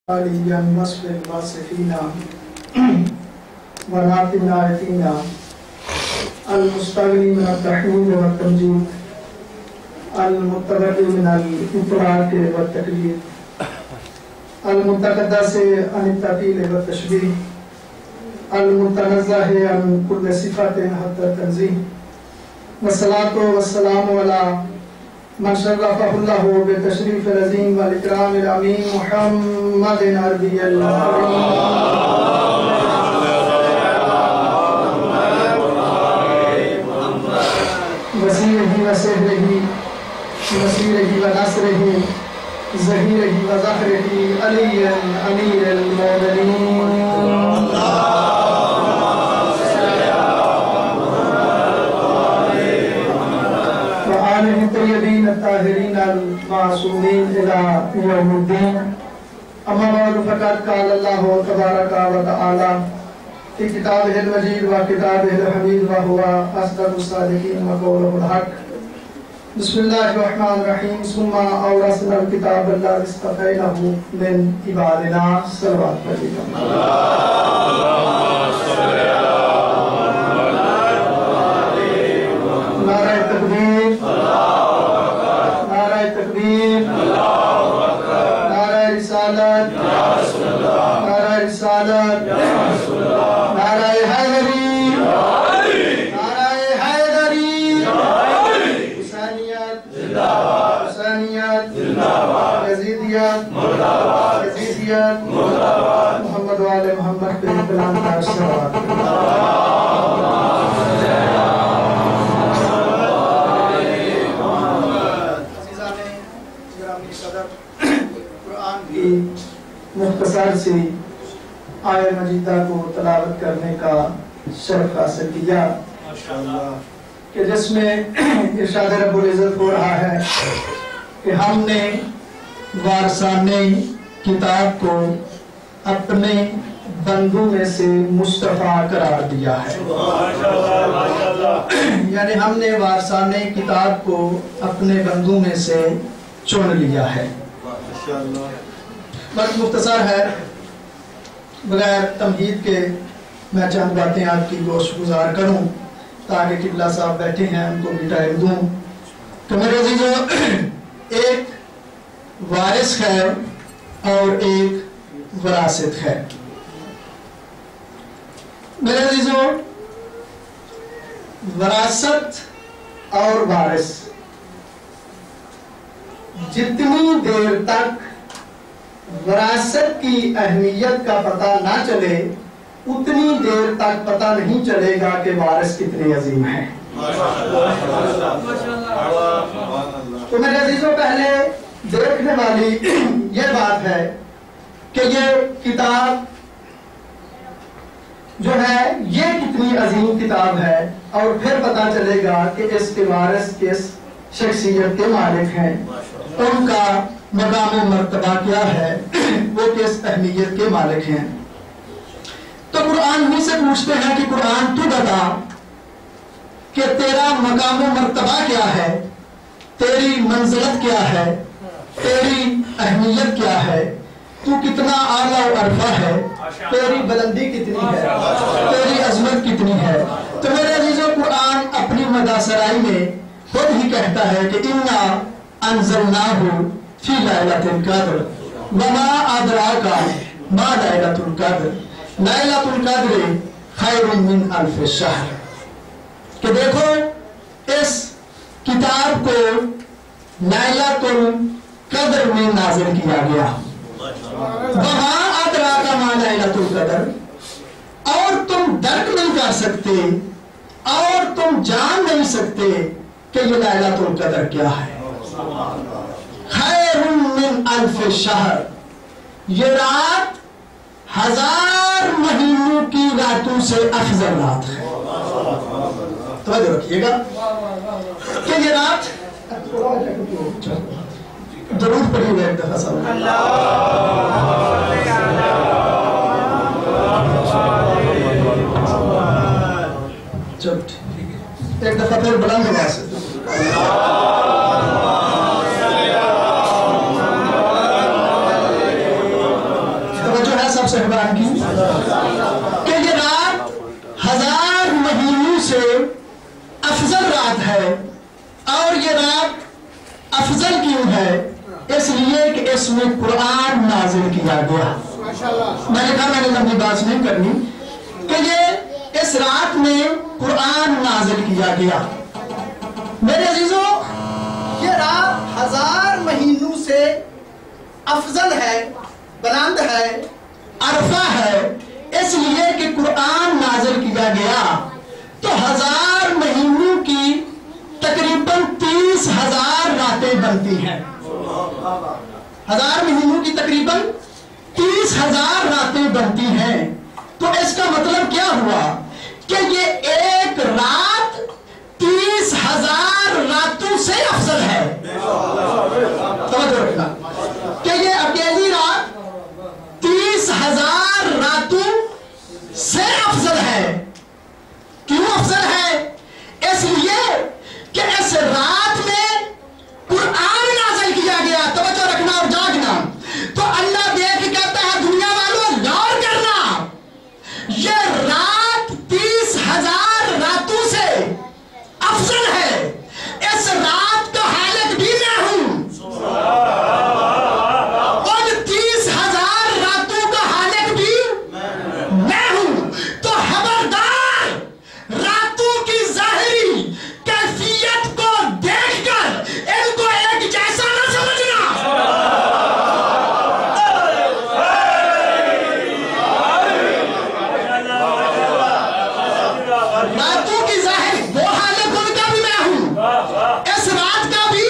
عَلِيًّا وَصْفِ الْوَاصِفِينَ وَنَعْتِ النَّاعِتِينَ المستغني من التحميد والتمجيد المتبرئ من الإطراء والتقليد المتقدس عن التعطيل والتشبيه المتنزه عن كل صفة حتى التنزيه والصلاة والسلام على من شرفه الله بالتشريف العظيم والإكرام الأمين محمد عربي وزيره وسهره وسيره ونصره زهيره وزهره علي أمير المؤمنين وآله الطيبين الطاهرين المعصومين إلى يوم الدين. أما بعد فقد قال الله تبارك وتعالى في كتابه المجيد وكتابه الحميد وهو أصدق الصادقين وقوله الحق. بسم الله الرحمن الرحيم. ثم أورثنا الكتاب الذي اصطفيناه من عبادنا. صلوات عليكم. نعرہ تکبیر، نعرہ تکبیر، نعرہ رسالت، نعرہ رسالت، نعرہ حیدری، نعرہ حیدری، حسینیت، حسینیت، یزیدیت، یزیدیت، محمد وآل محمد کے کلام کا صلوات. قرآن کی مختصر سی آیت مجیدہ کو تلاوت کرنے کا شرف حاصل کیا کہ جس میں ارشاد رب العزت ہو رہا ہے کہ ہم نے وارثانِ کتاب کو اپنے بندوں میں سے مصطفیٰ قرار دیا ہے. یعنی ہم نے وارثانِ کتاب کو اپنے بندوں میں سے چن لیا ہے. وقت مختصر ہے، بغیر تمہید کے میں چند باتیں آپ کی گوش گزار کروں تاکہ قبلہ صاحب بیٹھے ہیں ان کو بھی ٹائم دوں. تو میرے عزیزو، ایک وارث ہے اور ایک وراثت ہے. میرے عزیزو، وراثت اور وارث جتنی دیر تک وراثت کی اہمیت کا پتہ نہ چلے اتنی دیر تک پتہ نہیں چلے گا کہ وارث کتنے عظیم ہیں. تو میرے عزیزوں، پہلے دیکھنے والی یہ بات ہے کہ یہ کتاب جو ہے یہ کتنی عظیم کتاب ہے، اور پھر پتہ چلے گا کہ اس کے وارث کس شخصیت کے مالک ہیں، ان کا مقام مرتبہ کیا ہے، وہ کس اہمیت کے مالک ہیں. تو قرآن ہی سے پوچھتے ہیں کہ قرآن تو بتا کہ تیرا مقام مرتبہ کیا ہے، تیری منزلت کیا ہے، تیری اہمیت کیا ہے، تو کتنا اعلیٰ و عرفہ ہے، تیری بلندی کتنی ہے، تیری عظمت کتنی ہے. تو میرے عزیزو، قرآن اپنی مداثرائی میں خود ہی کہتا ہے کہ اِنَّا أَنزَلْنَاهُ فِي لَيْلَةِ الْقَدْرِ وَمَا أَدْرَاكَ مَا لَيْلَةُ الْقَدْرِ لَيْلَةُ الْقَدْرِ خَيْرٌ مِّنْ أَلْفِ الشَّهْرِ. کہ دیکھو، اس کتاب کو لیلۃ القدر میں نازل کیا گیا. وَمَا أَدْرَاكَ مَا لَيْلَةُ الْقَدْرِ، اور تم درک نہیں کر سکتے اور تم جان نہیں سکتے کہ یہ لیلۃ القدر کیا ہے. خیر من الف شہر، یہ رات 1000 مہینوں کی راتوں سے افضل رات ہے. توجہ رکھیے گا کہ یہ رات ضرور پڑھی گا ایک دفعہ سب. چلو ایک دفعہ پھر بلند آواز سے سب صحبان کی کہ یہ رات 1000 مہینوں سے افضل رات ہے. اور یہ رات افضل کیوں ہے؟ اس لیے کہ اس میں قرآن نازل کیا گیا. میں نے کہا میں نے لمبی بات نہیں کرنی کہ یہ اس رات میں قرآن نازل کیا گیا. میرے عزیزوں یہ رات 1000 مہینوں سے افضل ہے، بلند ہے، عرفہ ہے، اس لیے کہ قرآن نازل کیا گیا. تو 1000 مہینوں کی تقریباً 30,000 راتیں بنتی ہیں. 1000 مہینوں کی تقریباً 30,000 راتیں بنتی ہیں. تو اس کا مطلب کیا ہوا کہ یہ ایک رات 30,000 راتوں سے افضل ہے. توجہ رکھنا کہ یہ اکیلی رات 30,000 راتوں سے افضل ہے. کیوں افضل ہے؟ اس لیے کہ اس رات میں قرآن نازل کیا گیا. توجہ رکھنا اور جاگنا. تو اللہ دیکھ کہتا ہے دنیا والوں غور کرنا، یہ رات 30,000 راتوں سے افضل ہے. اس رات کا خالق بھی میں ہوں، اور 30,000 راتوں کا خالق بھی میں ہوں. تو خبردار راتوں کی ظاہری کیفیت کو دیکھ کر ان کو ایک جیسا نہ سمجھنا. راتوں کی ظاہر وہ خالق ان کا بھی میں ہوں، اس رات کا بھی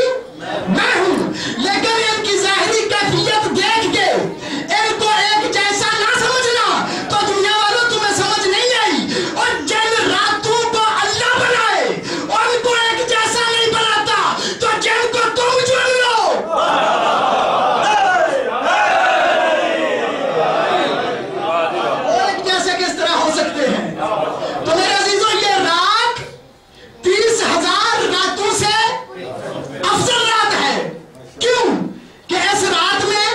میں ہوں، لیکن ان کی ظاہری کیفیت دیکھ کے ان کو ایک جیسا نہ سمجھنا. تو دنیا والوں تمہیں سمجھ نہیں آئی. اور جن راتوں کو اللہ بنائے ان کو ایک جیسا نہیں بناتا، تو جن کو تم چن لو ایک جیسے کس طرح ہو سکتے ہیں. تو میرے عزیزوں یہ رات 30,000 راتوں سے افضل رات ہے. کیوں؟ کہ اس رات میں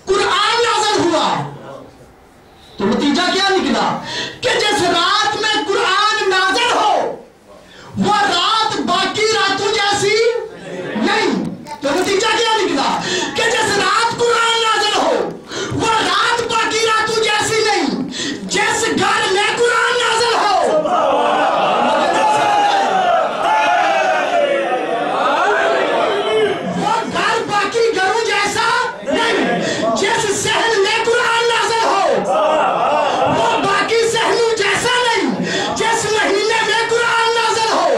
قرآن نازل ہوا. تو نتیجہ کیا نکلا کہ جس رات میں قرآن نازل ہو وہ رات باقی راتوں جیسی نہیں. تو نتیجہ کیا نکلا کہ جس رات قرآن نازل ہو وہ رات باقی راتوں جیسی نہیں. جس گھر میں قرآن نازل ہو وہ گھر باقی گھروں جیسا نہیں. جس شہر میں قرآن نازل ہو وہ باقی شہروں جیسا نہیں. جس مہینے میں قرآن نازل ہو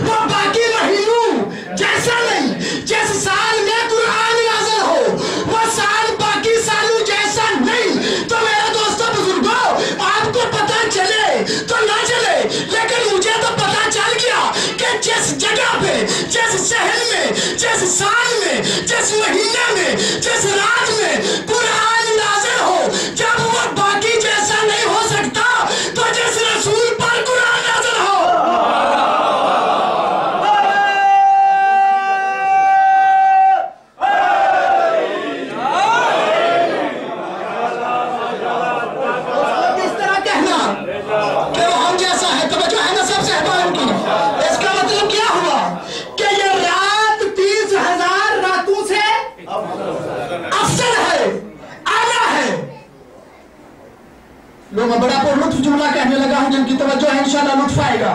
وہ باقی مہینوں جیسا نہیں. جس سال میں قرآن نازل ہو وہ سال باقی سالوں جیسا نہیں. تو میرے دوستوں بزرگوں آپ کو پتہ چلے تو نہ چلے، لیکن مجھے تو پتہ چل گیا کہ جس جگہ پہ، جس شہر میں، جس سال میں، جس مہینے میں، جس رات میں قرآن نازل ہو جب وہ باقی جیسا نہیں ہو سکتا تو جس رسول پر قرآن نازل ہو اس طرح کہنا کہ وہ ہم جیسا ہے. توجہ ہے نا سب صحبان کی. اس کا مطلب کیا ہوا کہ یہ رات 30,000 راتوں سے افضل ہے، اعلیٰ ہے. لوگ میں بڑا پر لطف جملہ کہنے لگا ہوں جن کی توجہ ہے انشاءاللہ لطف آئے گا.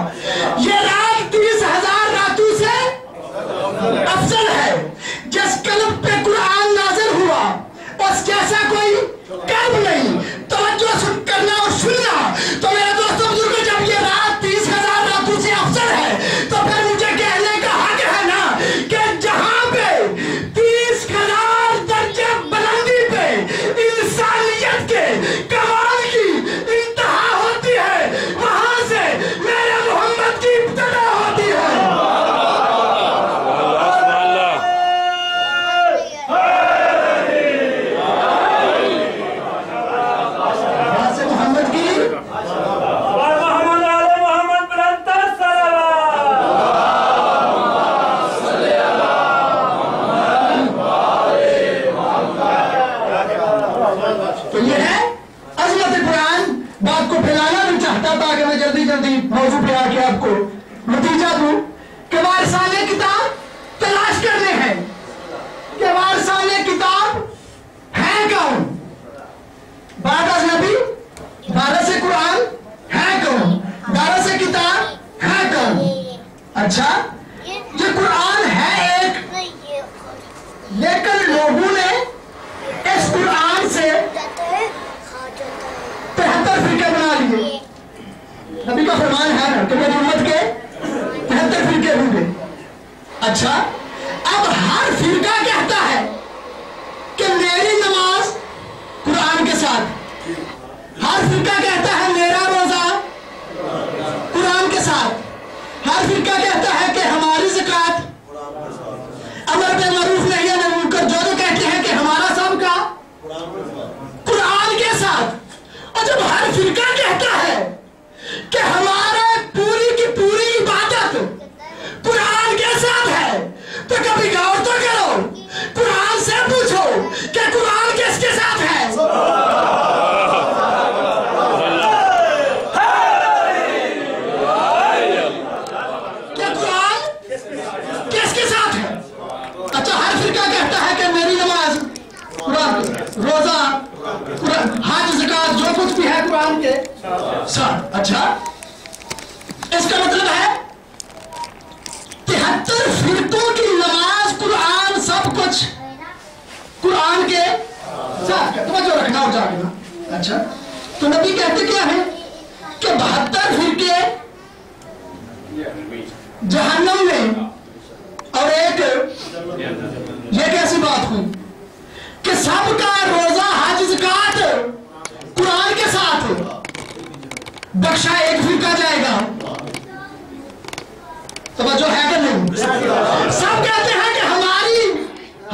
یہ رات 30,000 راتوں سے افضل ہے. جس قلب پہ قرآن نازل ہوا اس جیسا کوئی قلب نہیں. توجہ کرنا اور سننا. تو میرے دوستوں بزرگوں جب یہ رات 30,000 راتوں سے افضل ہے تو پھر مجھے کہنے کا حق ہے نا کہ جہاں پہ 30,000 درجے بلندی پہ انسانیت کے کمال کی انتہا ہوتی ہے، وہاں سے میرے محمد کی ابتدا ہوتی ہے. وہاں سے محمد کی تو یہ ہے चिल्लाना भी चाहता था कि मैं जल्दी जल्दी मौजू पे आके आपको नतीजा दूं कि वारिसाने किताब तलाश करने हैं कि वारिसाने किताब है कौन, बाद अज़ नबी, वारिस कुरान है कौन, वारिस किताब है कौन। अच्छा, ये कुरान है एक, लेकिन लोगों ने इस कुरान से 73 फिरके बना लिए। नबी का फरमान है ना कि मेरी उम्मत के 73 फिरके होंगे। अच्छा, अब हर फिरका कहता है कि मेरी नमाज कुरान के साथ, हर फिरका कहता है मेरा रोजा कुरान के साथ, हर फिरका कहता है कि हमारी ज़कात, अमर बिल मारूफ नही अनिल मुनकर जो कहते हैं कि हमारा सबका कुरान के साथ। और जब हर फिरका कहता है कि हमारे पूरी की पूरी इबादत कुरान के साथ है, तो कभी गौर तो करो, कुरान से पूछो कि कुरान किसके साथ है। क्या कुरान किसके साथ है? अच्छा, हर फिरका कहता है कि मेरी नमाज कुरान, रोजा कुरान, हज ज़कात जो कुछ भी है कुरान के साथ। अच्छा, इसका मतलब है 73 फिरकों की नमाज कुरान, सब कुछ कुरान के साथ है। तवज्जो रखना और जागना। अच्छा, तो नबी कहते क्या है कि 72 फिरके जहन्नम में, और एक ये कैसी बात हुई कि सबका रोजा हज ज़कात कुरान के साथ, बख्शा एक फिरका जाएगा। तवज्जो है कि नहीं? सब कहते हैं कि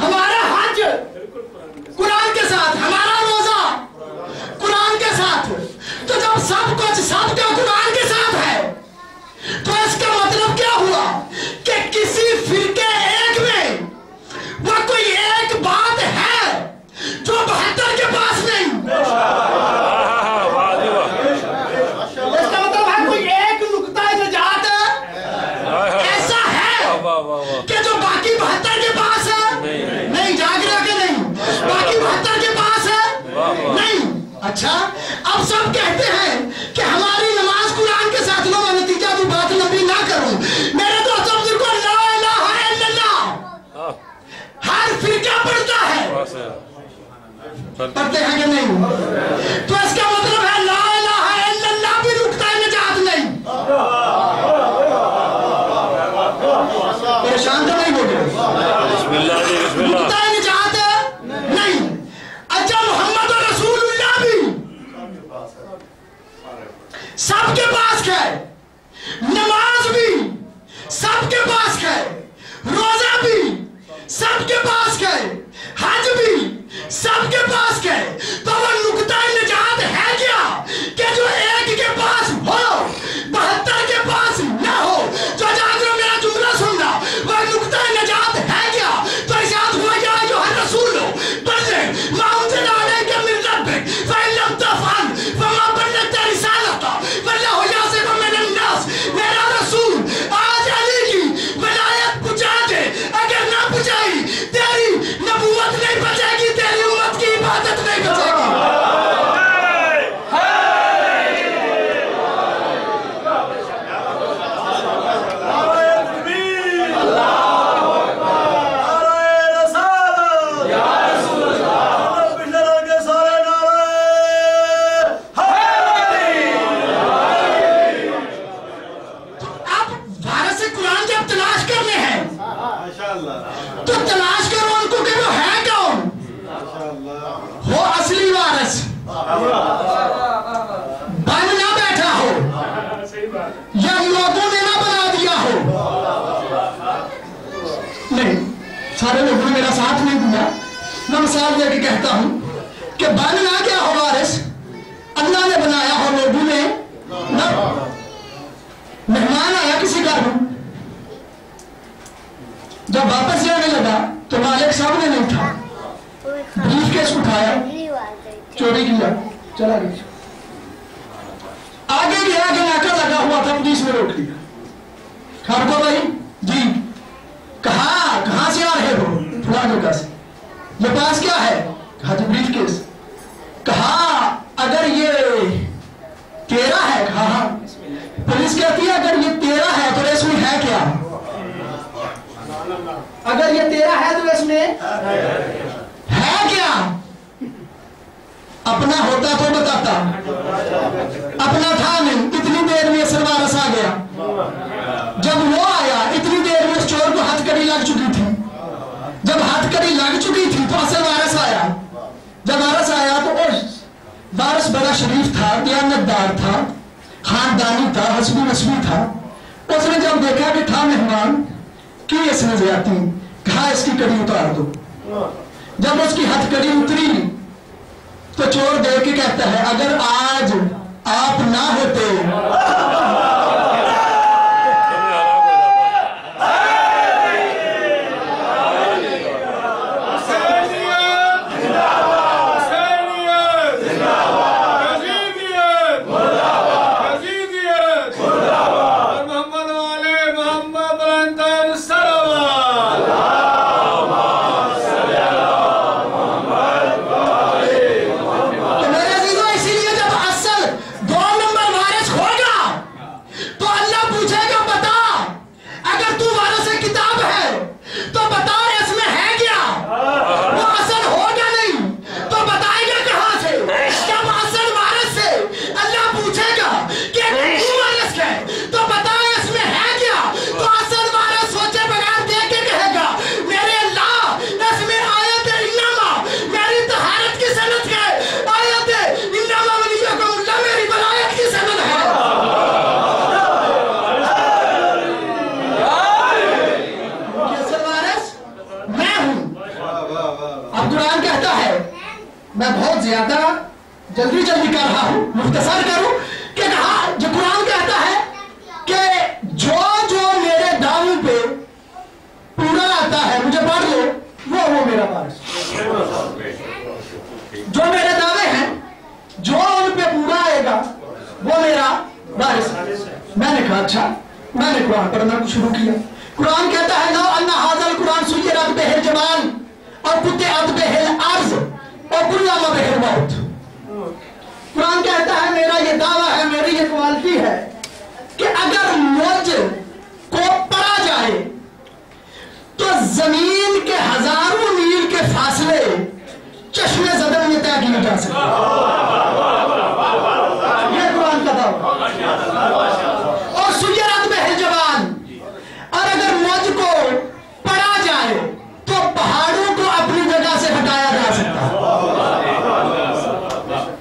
हमारा हज कुरान के साथ, हमारा रोजा कुरान के साथ। तो जब सब कुछ सबका कुरान के साथ है, तो इसका मतलब क्या हुआ कि किसी फिरके एक में वो कोई एक बात है जो 72 के पास नहीं। इसका मतलब है कोई एक नुक्ता निजात ऐसा है कि जो बाकी 72 के पास है नहीं। जाग रहा कि नहीं? बाकी 72 के पास है नहीं। अच्छा, अब सब कहते हैं कि हमारी नमाज कुरान के साथ। लो, मैं नतीजा दूं, बात लंबी ना करूं मेरे दोस्तों बुजुर्गों, ला इलाहा इल्लल्लाह हर फिरका पढ़ता है, पढ़ते हैं कि नहीं? तो इसका मतलब है ला इलाहा इल्लल्लाह भी नुक्ता निजात नहीं। परेशान तो नहीं हो गए? नुक्ता निजात नहीं। अच्छा, मोहम्मद रसूलुल्लाह भी सबके पास है, नमाज भी सबके पास है, रोजा भी सबके पास है, हज भी सबके पास है। तो वो नुक्ता निजात है क्या कि जो एक के पास हो 72 के पास ना हो? जो जागरो मेरा जुमला सुनना, वह नुक्ता निजात है क्या? तो इशाद हुआ या जो हर रसूल हो बल्ले माउंटेन आने के मिलत पे फैलम तफान फमा बल्लत रिसालता वल्ला हो या से मैंने नास। मेरा रसूल आज अली की विलायत पहुंचा दे, अगर ना पहुंचाई तेरी नबूवत नहीं बचेगी, तेरी उम्मत की इबादत नहीं बचेगी। तो तलाश करो उनको कि वो है कौन, हो असली वारिस, बन ना बैठा हो या लोगों ने ना बना दिया हो। नहीं, सारे लोगों ने मेरा साथ नहीं दिया। मैं मिसाल देके कहता हूं कि बन ना क्या हो वारिस, अल्लाह ने बनाया हो, लोगों ने ना। मेहमान आया किसी घर में, जब वापस जाने लगा तो मालिक सामने नहीं था, ब्रीफकेस उठाया, चोरी किया, चला गया। हुआ था, पुलिस ने रोक लिया। खारको भाई जी, कहाँ से आ रहे हो? फलां जगह से। ये पास क्या है? कहा ब्रीफ केस। कहा अगर ये तेरा है? कहा पुलिस कहती है अगर ये तेरा है तो इसमें है क्या? अगर ये तेरा है तो इसमें है क्या? अपना होता तो बताता, अपना था नहीं। इतनी देर में असल वारस आ गया। जब वो आया इतनी देर में उस चोर को हथकड़ी लग चुकी थी। जब हथकड़ी लग चुकी थी तो असल वारस आया। जब वारस आया तो वारस बड़ा शरीफ था, दयानतदार था, खानदानी था, हस्बी नस्बी था। उसने जब देखा कि था मेहमान की इसने ज्यादती, कहा इसकी कड़ी उतार दो। जब उसकी हथकड़ी उतरी तो चोर देख के कहता है अगर आज आप ना होते जल्दी कर रहा हूं, मुख्तसर करूं कि कहा जो कुरान कहता है कि जो मेरे दावों पे पूरा आता है, मुझे पढ़ लो, वो मेरा वारिस। जो मेरे दावे हैं जो उन पे पूरा आएगा वो मेरा वारिस। मैंने कहा अच्छा। मैंने कुरान पढ़ना शुरू किया। कुरान कहता है लो अन्ना हाज़ल कुरान सुय्यरत बिहिल जबाल और कुतिअत बिहिल अर्ज़ और कुल्लमा बिहिल मौत। कुरान कहता है मेरा ये दावा है, मेरी ये क्वालिटी है कि अगर मुझ को पढ़ा जाए तो जमीन के हजारों मील के फासले चश्मे ज़दन में तय किए जा सकते हैं। ये कुरान का दावा। और सुय्यरत बिहिल जबाल, और अगर मुझ को पढ़ा जाए तो पहाड़ों को अपनी जगह से हटाया जा सकता है।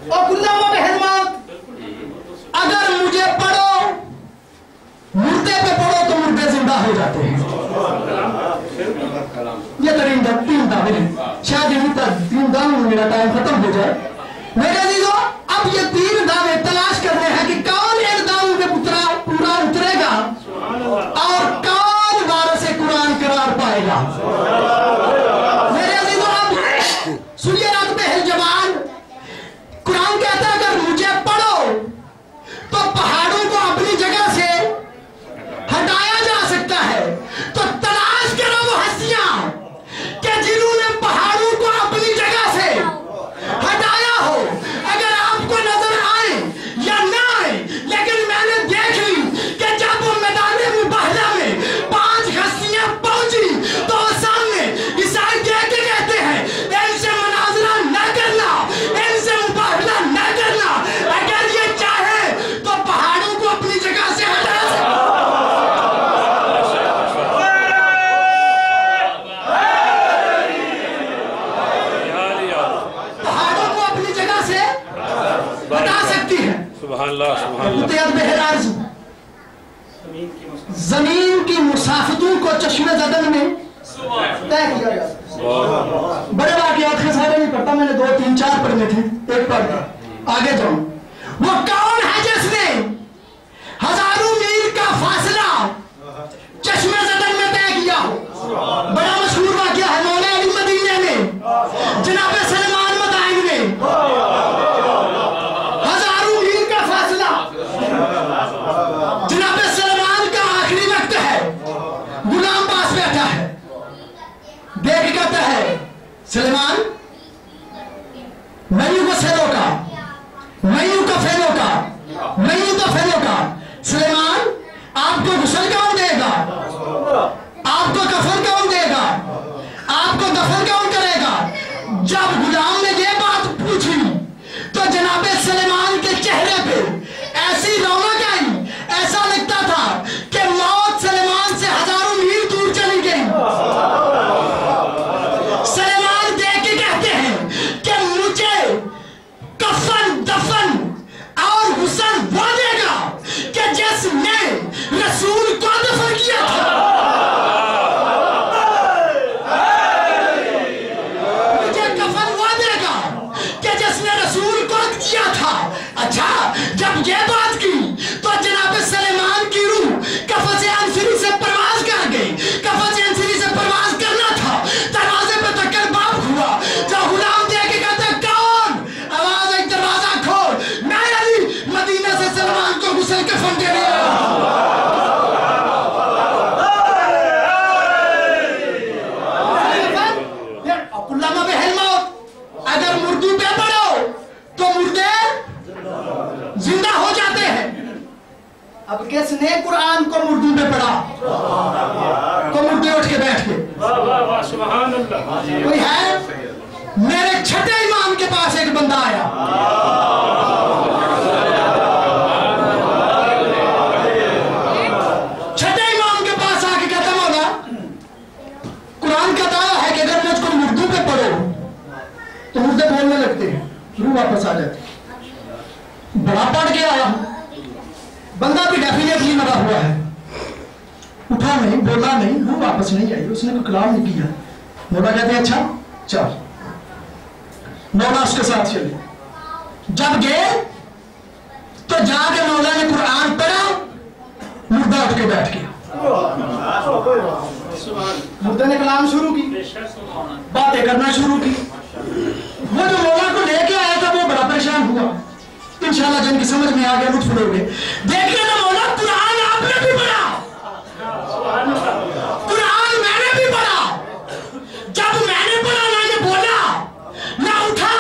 और कुल्लमा बिहिल मौत, अगर मुझे पढ़ो, मुर्दे पे पढ़ो तो मुर्दे जिंदा हो जाते हैं। ये तीन दावे हैं। शायद इन तीन दावों में मेरा टाइम खत्म हो जाए। मेरे अजीजों, अब ये तीन दावे तलाश करने हैं कि कौन इन दावों पे पूरा उतरेगा और कौन वारिस कुरान करार पाएगा। मेरे अजीजों, अब सुय्यरत बिहिल जबाल, कुरान कहता है अगर मुझे पढ़ो तो पहाड़ों को अपनी जगह से हटाया जा सकता है। तो तलाश करो वो हस्तियां कि जिन्होंने पहाड़ों को अपनी जगह से हटाया हो। अगर आपको नजर आए या ना आए, लेकिन मैंने देख ली कि जब वो मैदान मुबाहला में 5 हस्तियां पहुंची तो सामने ईसाई देख के कहते हैं इनसे मुनाजरा न करना, इनसे मुबाहला न करना। अगर ये चाहे तो पहाड़ों को अपनी जगह से हटा सकते। पहाड़ों को अपनी जगह से हटा सकती है। सुभान अल्लाह, सुभान अल्लाह। जमीन की मुसाफतों को चश्मे ज़दन में तय किया जा सकता है। बड़े वाक़ियात के सारे नहीं पढ़ता, मैंने 2, 3, 4 पढ़ने थे, एक पढ़ के आगे जाऊं। वो कौन है जिसने हजारों मील का फासला चश्मे ज़दन में तय किया हो? बड़ा मशहूर वाक़या है मौला अली मदीने में, जनाब सलमान मदाइन में। हजारों मील का फासला मैयू को सेलो का, मैयू का फेलो का, मैयू का फेलो का। सुलेमान, आपको गुस्ल कौन देगा? आपको कफन कौन देगा? आपको दफन कौन करेगा? जब गुलाम ने ये बात पूछी तो जनाबे सुलेमान के चेहरे पे ऐसी रौनक आई, ऐसा लगता था कि मौत सुलेमान से हजारों मील दूर चली गई। सुलेमान देख के कहते हैं कि मुझे कफन, दफन और गुस्ल वो देगा कि जिसने रसूल को दफन किया था। अच्छा, जब ये बात की तो जनाब सुलेमान की रूह कफ़स अंसरी से परवाज कर गई। कफ़स अंसरी से परवाज करना था, दरवाजे पे तक बाप हुआ। जो गुलाम दे के कहते कौन? आवाज आई, दरवाजा खोल, मैं अली मदीना से सलमान को गुस्ल कफन दे रहा। अगर मुर्दू पे पढ़ो तो मुर्दे जिंदा हो जाते हैं। अब किसने कुरान को मुर्दू में पढ़ा तो मुर्दे उठ के बैठ गए। कोई है? मेरे छठे इमाम के पास एक बंदा आया, छठे इमाम के पास आके कहता मौला, कुरान का दावा है कि अगर मुझको मुर्दू पे पढ़ो तो मुर्दे बोलने लगते हैं, रूह वापस आ जाती है। बड़ा पढ़ के आया, बंदा भी डेफिनेटली मरा हुआ है, उठा नहीं, बोला नहीं, रूह वापस नहीं आई, उसने कोई कलाम नहीं किया। मौला कहते हैं अच्छा चल। मौला उसके साथ चले। जब गए तो जाके मौला ने कुरान पढ़ा, मुर्दा उठ के बैठ गया। मुर्दे ने कलाम शुरू की, बातें करना शुरू की। वो जो मौला को लेके आया था वो बड़ा परेशान हुआ। इंशाल्लाह जिनकी समझ में आ गया लुत्फ लोगे। देखिए ना मौला, कुरान आपने भी पढ़ा, कुरान मैंने भी पढ़ा। जब मैंने पढ़ा ना ये बोला, ना उठा,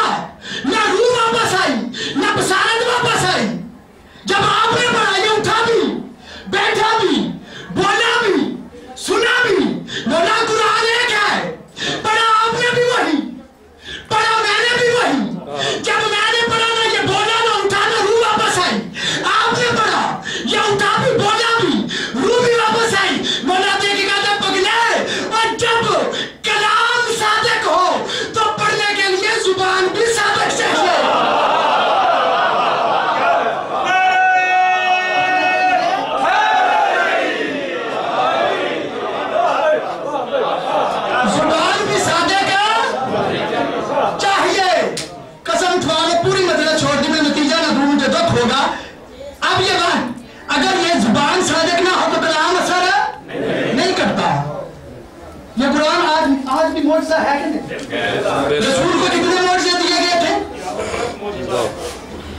ना रूह वापस आई, ना बसारत वापस आई। जब आपने पढ़ा ये उठा भी, बैठा भी, बोला भी, सुना भी। बोला कुरान एक है, पढ़ा आपने भी वही, पढ़ा मैंने भी वही। जब मैंने पढ़ा ना ये बोला, ना उठा, ना रूह वापस आई। आपने पढ़ा, ये उठा भी, बोला भी, रूह भी वापस आई। बोला देखिएगा जब पगले, और जब कलाम सादिक हो तो पढ़ने के लिए जुबान भी सादिक चाहिए। जुबान भी सादिक चाहिए। कसम उठवा लो, पूरी मदद छोड़ दी, मैं नतीजा ना दूं, मुझे दुख होगा। अब ये बात, अगर ये जुबान सादिक ना हो तो कलाम असर नहीं करता। ये कुरान आज भी मोज़ा है कि नहीं? रसूल को कितने मोज़े दिए गए थे?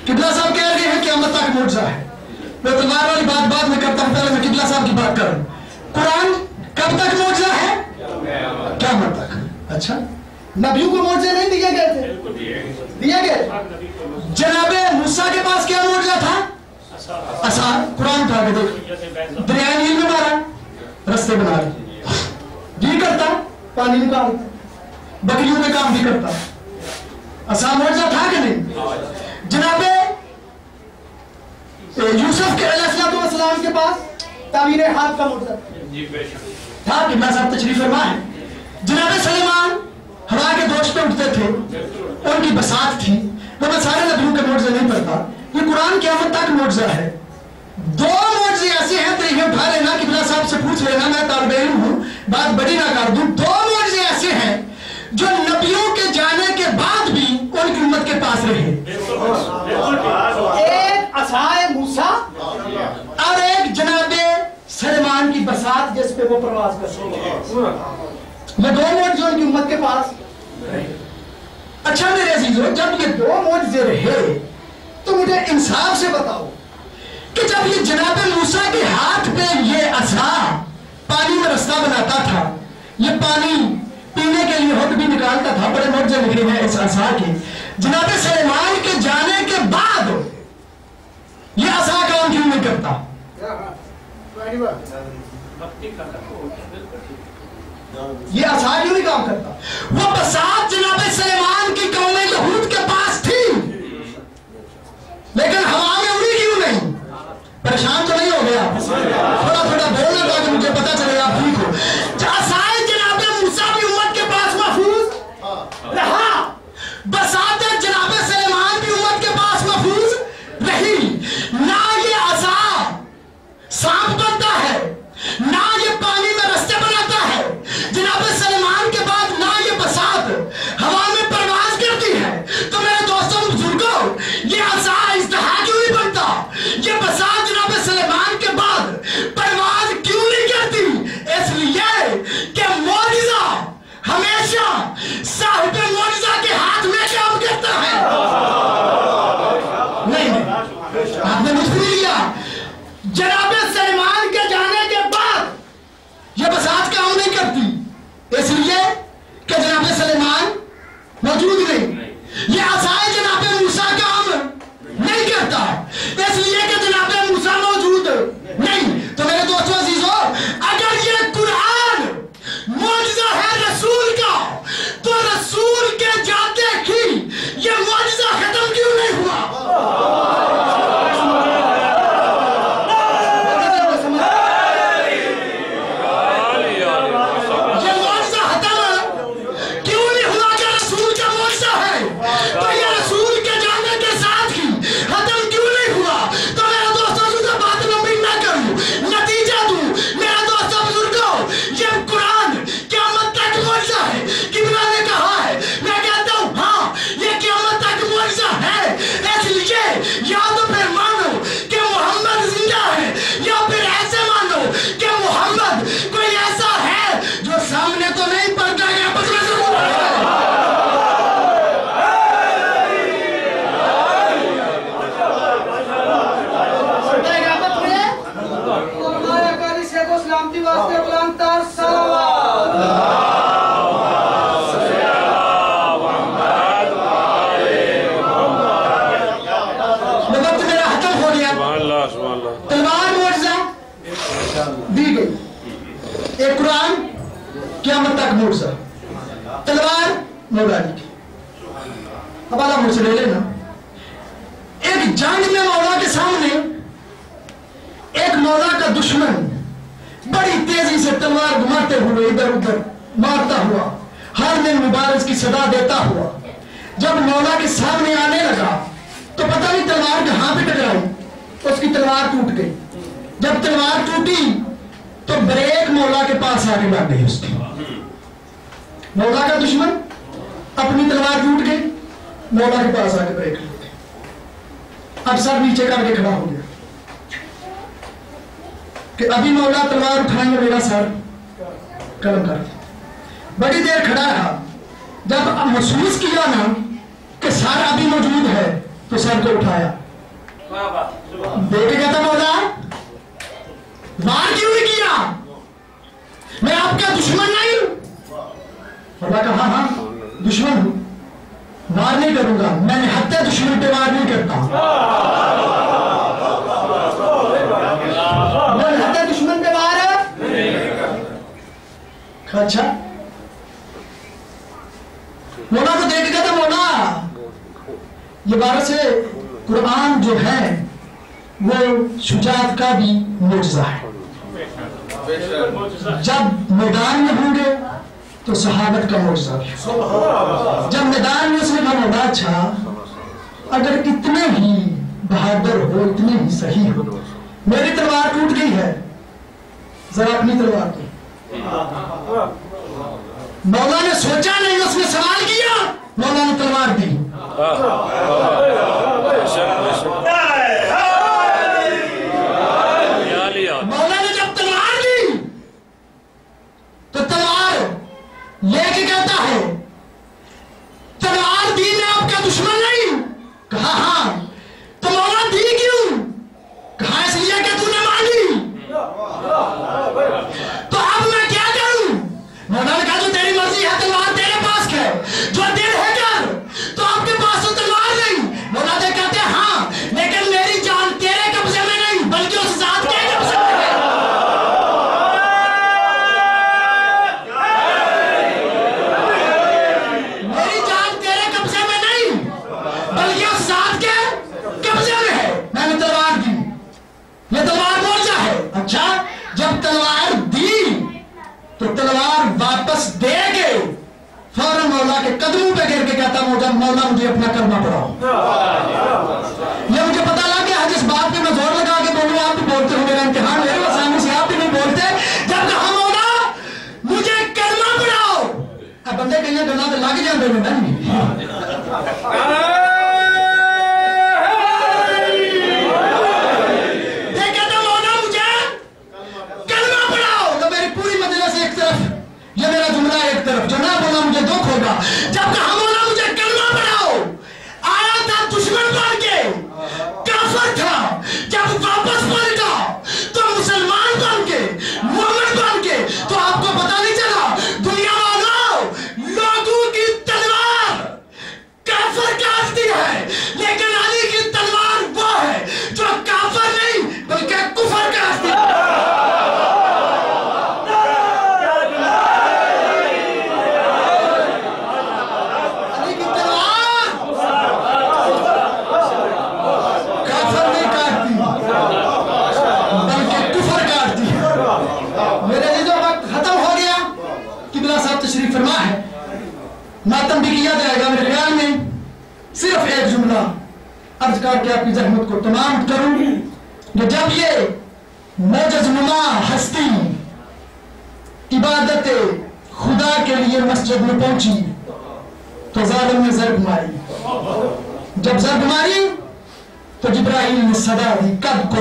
किबला साहब कह रहे हैं क़यामत तक मोज़ा है। मैं तलवार वाली बात बाद में करता हूं, पहले मैं किबला साहब की बात करूं। कुरान कब तक मोज़ा है? क़यामत तक। अच्छा, नबियों को मोज़े नहीं दिए गए थे? दिए गए। जनाबे मूसा के पास क्या मोज़ा था? असा। कुरान उठा के देखो, दरिया नील में मारा, रास्ते बना रहे, ये करता, पानी निकालता, बकरियों में काम भी करता। असा मोज़ा था कि नहीं? जनाबे यूसुफ के अलैहिस्सलाम के पास तावीर हाथ का मोज़ा था, किबला साहब तशरीफ फरमा है। जनाबे सुलेमान हवा के दोष पे उठते थे, उनकी बसात थी। मैं सारे नबियों के मोज़े नहीं पढ़ता, ये कुरान क़यामत तक मोज़ा है। दो मोज़े ऐसे हैं, तो ये उठा लेना, किबला साहब से पूछ लेना, मैं तालिब इल्म हूं, बात बड़ी ना कर दूं। दो मोज़े ऐसे हैं जो नबियों के जाने के बाद भी उनकी उम्मत के पास रहे। एक असाए मूसा और एक जनाबे सुलेमान की बसात जिस पे वो प्रवास कर। ये दो मोज़े उनकी उम्मत के पास। अच्छा मेरे अजीजों, जब ये दो मोज़े रहे तो मुझे इंसाफ से बताओ कि जब ये जनाबे मूसा के हाथ पे ये असा पानी में रास्ता बनाता था, ये पानी पीने के लिए हुद भी निकालता था, बड़े मोज़े लिखे हैं इस असा के। जनाब सुलेमान के जाने के बाद ये असा काम क्यों नहीं करता? ये असा क्यों नहीं काम करता? वो बसात जनाब सुलेमान की कौम यहूद के पास थी, लेकिन हवा में उड़ी क्यों नहीं? परेशान तो नहीं हो गया? थोड़ा थोड़ा बोलने ताकि मुझे पता चले आप ठीक हो। असाए जनाब मूसा की उम्मत के पास महफूज रहा, बसात जनाब सुलेमान की उम्मत के पास महफूज रही। ना ये असा सांप बनता है, ना ये पानी में रास्ते बनाता है। जनाब सुलेमान के बाद ना ये बसात हवा में परवाज करती है। तो मेरे दोस्तों बुजुर्गों, ये असा इस्तेहा क्यों नहीं बनता? ये बसात जनाब सुलेमान के बाद परवाज क्यों नहीं करती? इसलिए कि मौजिज़ा हमेशा साहिब मौजिज़ा के हाथ में काम करता है। नहीं, आपने मुझ नहीं लिया। जनाब सुलेमान के जाने के बाद ये बसात काम नहीं करती, इसलिए कि जनाब सुलेमान मौजूद नहीं। ये असाए जनाब मूसा काम नहीं करता, इसलिए कि जनाब मूसा मौजूद नहीं। तो मेरे दोस्तों अजीजों, अगर ये कुरान मौजिज़ा है रसूल का, तो रसूल के जाते ही ये मौजिज़ा खत्म क्यों नहीं हुआ? तलवार मौजिज़ा दी गई, एक कुरान क़यामत तक मौजिज़ा, तलवार मौलानी की। अब आला मुझसे ले लेना, एक जंग में मौला के सामने एक मौला का दुश्मन बड़ी तेजी से तलवार घुमाते हुए इधर उधर मारता हुआ, हर दिन मुबारक की सदा देता हुआ जब मौला के सामने आने लगा, तो पता नहीं तलवार कहां पे टकराई, उसकी तलवार टूट गई। जब तलवार टूटी तो ब्रेक मौला के पास आके लग गई उसकी। मौला का दुश्मन, अपनी तलवार टूट गई, मौला के पास आके ब्रेक लग गई। अब सर नीचे करके खड़ा हो गया कि अभी मौला तलवार उठाएंगे, मेरा सर कलम कर दिया। बड़ी देर खड़ा रहा, जब महसूस किया ना कि सर अभी मौजूद है, तो सर को उठाया, देख गया था मौला, वार क्यों नहीं किया? मैं आपका दुश्मन नहीं हूं। मौला कहा हाँ दुश्मन हूं, वार नहीं करूंगा, मैंने हत्या दुश्मन पे वार नहीं करता, मैंने हत्या दुश्मन पे वार अच्छा। मौला को देख गया था, मौला ये बारह से कुरान जो है वो शुजाअत का भी मौजिज़ा है। जब मैदान में होंगे तो सहाबत का मौजिज़ा भी। जब मैदान में उसने कहा मौला अच्छा, अगर इतने ही बहादुर हो, इतने ही सही हो, मेरी तलवार टूट गई है, जरा अपनी तलवार दो। मौला ने सोचा नहीं, उसने सवाल किया, मौला ने तलवार दी। मौला ने जब तलवार दी तो तलवार लेके कहता है, तलवार दी मैं आपका दुश्मन नहीं। कहा हाँ, तो मौला दी क्यों? कहा इसलिए कि तूने मांगी। तो अब मैं क्या करूं? मौला ने कहा जो तेरी मर्जी है, तलवार तेरे पास है, जो दिल है कर, तो आपके पास वापस दे के फौरन मौला के कदमों पे गिर के कहता मौला मुझे अपना कलमा पढ़ाओ। ये मुझे पता लग गया जिस बात पे मैं जोर लगा के बोलूं आप भी बोलते हो, मेरा इम्तिहान मेरे आसानी से आप भी नहीं बोलते। जब कहा मौला मुझे कलमा पढ़ाओ, अब बंदे कहीं गल्ला तो लग जाते हैं नहीं। ये मेरा जुमला एक तरफ, जो ना बोला मुझे दुख होगा। जब कहा मौला मुझे कलमा पढ़ाओ, आया था दुश्मन बन के, काफिर था, जब वापस पलटा तो मुसलमान बन के, मोमिन बन के। तो आपको पता नहीं चला दुनिया वालों, लोगों की तलवार काफिर काटती है, लेकिन अली की तलवार वो है जो काफिर नहीं बल्कि कुफर काटती है। तशरीफ फरमा है, मातम भी किया जाएगा मेरे ख्याल में। सिर्फ एक जुमला अर्ज करके आपकी जहमत को तमाम करूंगी कि जब ये मोजज़नुमा हस्ती इबादत खुदा के लिए मस्जिद में पहुंची तो जालिम ने ज़रब मारी। जब ज़रब मारी तो जिब्राइल ने सदा दी, कब को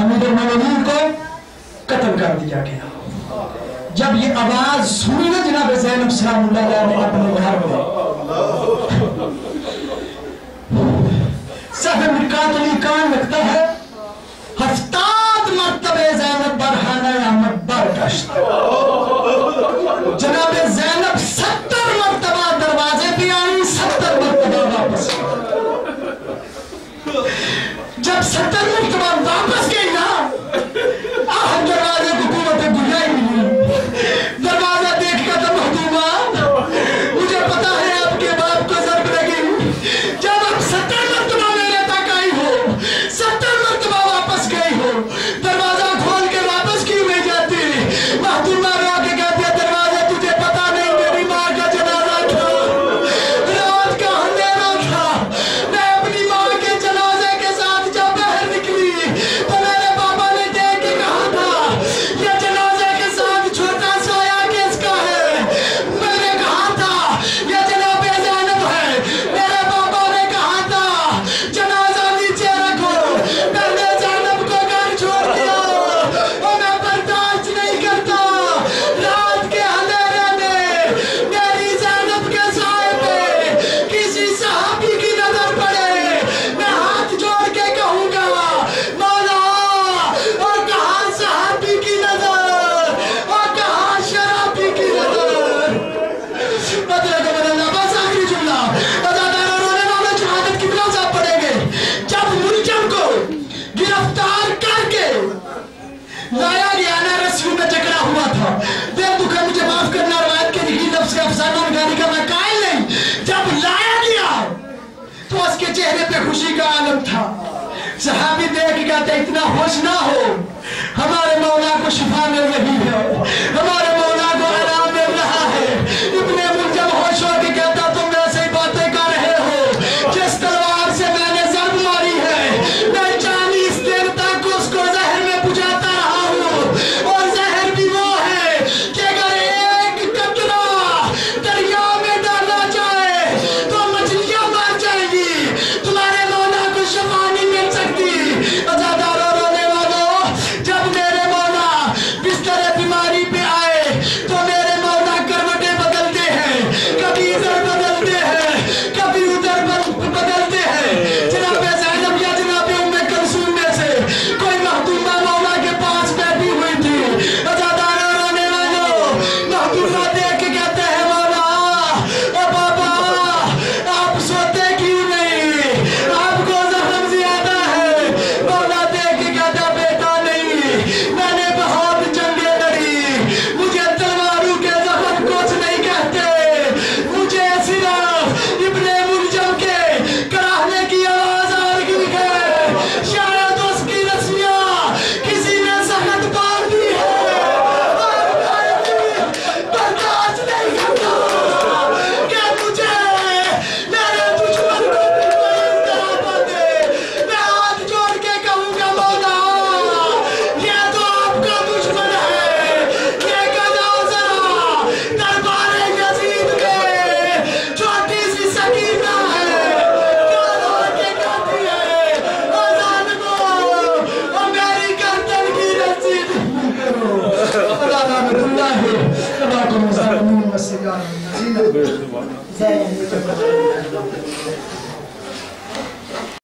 अमीर मोमिनीन को कत्ल कर दिया गया। जब ये आवाज सुनी ना जनाब ज़ैनब सलामुल्लाह अलैहा ने अपने घर में, साहब मिकातुल कान लिखता है, हफ्तात मर्तबे ज़ैनब बरहाना अहमद बरकश्त। जनाब ज़ैनब 70 मर्तबा दरवाजे पे आई, 70 मर्तबा वापस। जब 70 मर्तबा वापस गई ना, हम दरवाजे को कुव्वत गुजाई नहीं। दरवाजा देखकर तो महबूबा मुझे पता है आपके बाप को ज़रब लगी। जब आप 70 मर्तबा मेरे तक आई हो, 70 मर्तबा वापस गई हो, दरवाजा खोल के वापस क्यों नहीं जाती? महबूबा रो के कहती है, दरवाजा तुझे पता नहीं मेरी माँ का जनाजा था, रात का अंधेरा था। मैं अपनी माँ के जनाजे के साथ जब बाहर निकली तो मेरे पापा ने देख के कहा था ये जनाजे के साथ छोटा साया किसका है? मैंने कहा था ये जनाब ज़ैनब है। मेरे पापा ने कहा था जनाजा नीचे रखो। मैंने ज़ैनब को घर छोड़ दिया और मैं बर्दाश्त नहीं करता। रात के अंधेरे में मेरी ज़ैनब के साए पे किसी सहाबी की नजर पड़े, मैं हाथ जोड़ के कहूंगा मौला, और कहा सहाबी की नजर और कहा शराबी की नजर। बदले को बदलना, बस आखिरी जुमला अज़ादार रोने वाले शहादत की बिला साहब पढ़ेंगे। जब मुलजम को गिरफ्तार करके लाया गया ना, रस्सियों में जकड़ा हुआ था। दिल दुखा, मुझे माफ करना, रवायत के लिखी लफ्ज़ का अफसाना निकाली का मैं कायल नहीं। जब लाया गया तो उसके चेहरे पे खुशी का आलम था। सहाबी देख के कहते इतना होश ना हो, हमारे मौला को शिफा मिल रही है, हमारे मौला को आराम मिल रहा है। इब्ने मुलजम होश हो के कहता तुम ऐसे ही बातें कर रहे हो। जिस तलवार से मैंने ज़रब मारी है मैं 40 दिन तक उसको जहर में बुझाता रहा हूँ, और जहर भी वो है कि अगर एक कतरा दरिया में डाला जाए तो मछलियां मर जाएंगी। तुम्हारे मौला को शिफा नहीं मिल सकती। अज़ादारों रोने वालों, जब मेरे मौला बिस्तर बीमारी पे आए الظالمين والسجار والذين ظلموا